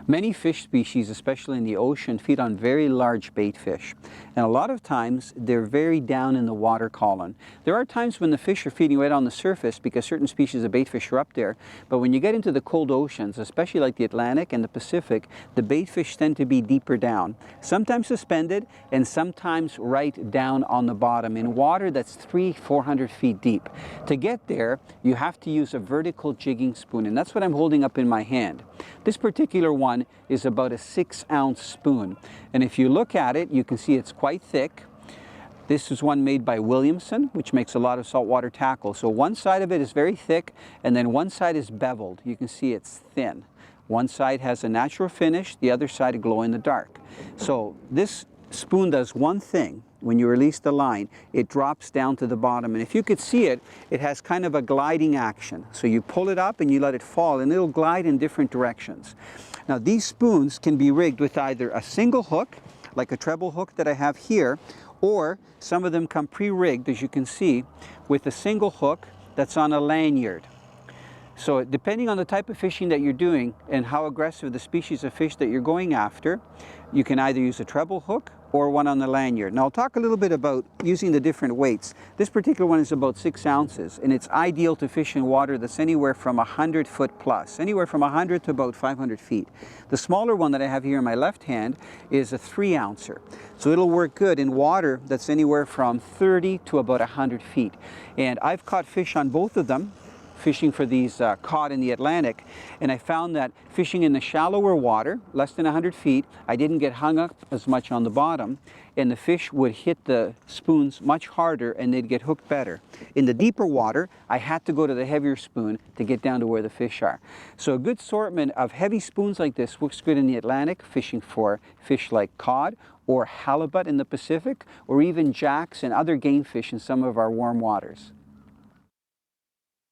Many fish species, especially in the ocean, feed on very large bait fish. And a lot of times they're very down in the water column. There are times when the fish are feeding right on the surface because certain species of bait fish are up there. But when you get into the cold oceans, especially like the Atlantic and the Pacific, the bait fish tend to be deeper down. Sometimes suspended and sometimes right down on the bottom in water that's 300-400 feet deep. To get there, you have to use a vertical jigging spoon, and that's what I'm holding up in my hand. This particular one is about a 6-ounce spoon, and if you look at it, you can see it's quite thick. This is one made by Williamson, which makes a lot of saltwater tackle. So one side of it is very thick, and then one side is beveled. You can see it's thin. One side has a natural finish, the other side a glow in the dark. So this spoon does one thing. When you release the line, it drops down to the bottom, and if you could see it, it has kind of a gliding action. So you pull it up and you let it fall, and it'll glide in different directions. Now these spoons can be rigged with either a single hook, like a treble hook that I have here, or some of them come pre-rigged, as you can see, with a single hook that's on a lanyard. So depending on the type of fishing that you're doing and how aggressive the species of fish that you're going after, you can either use a treble hook or one on the lanyard. Now I'll talk a little bit about using the different weights. This particular one is about 6 ounces, and it's ideal to fish in water that's anywhere from 100 foot plus, anywhere from 100 to about 500 feet. The smaller one that I have here in my left hand is a 3-ouncer. So it'll work good in water that's anywhere from 30 to about 100 feet. And I've caught fish on both of them, fishing for these cod in the Atlantic, and I found that fishing in the shallower water, less than 100 feet, I didn't get hung up as much on the bottom, and the fish would hit the spoons much harder and they'd get hooked better. In the deeper water, I had to go to the heavier spoon to get down to where the fish are. So a good assortment of heavy spoons like this works good in the Atlantic, fishing for fish like cod or halibut in the Pacific, or even jacks and other game fish in some of our warm waters.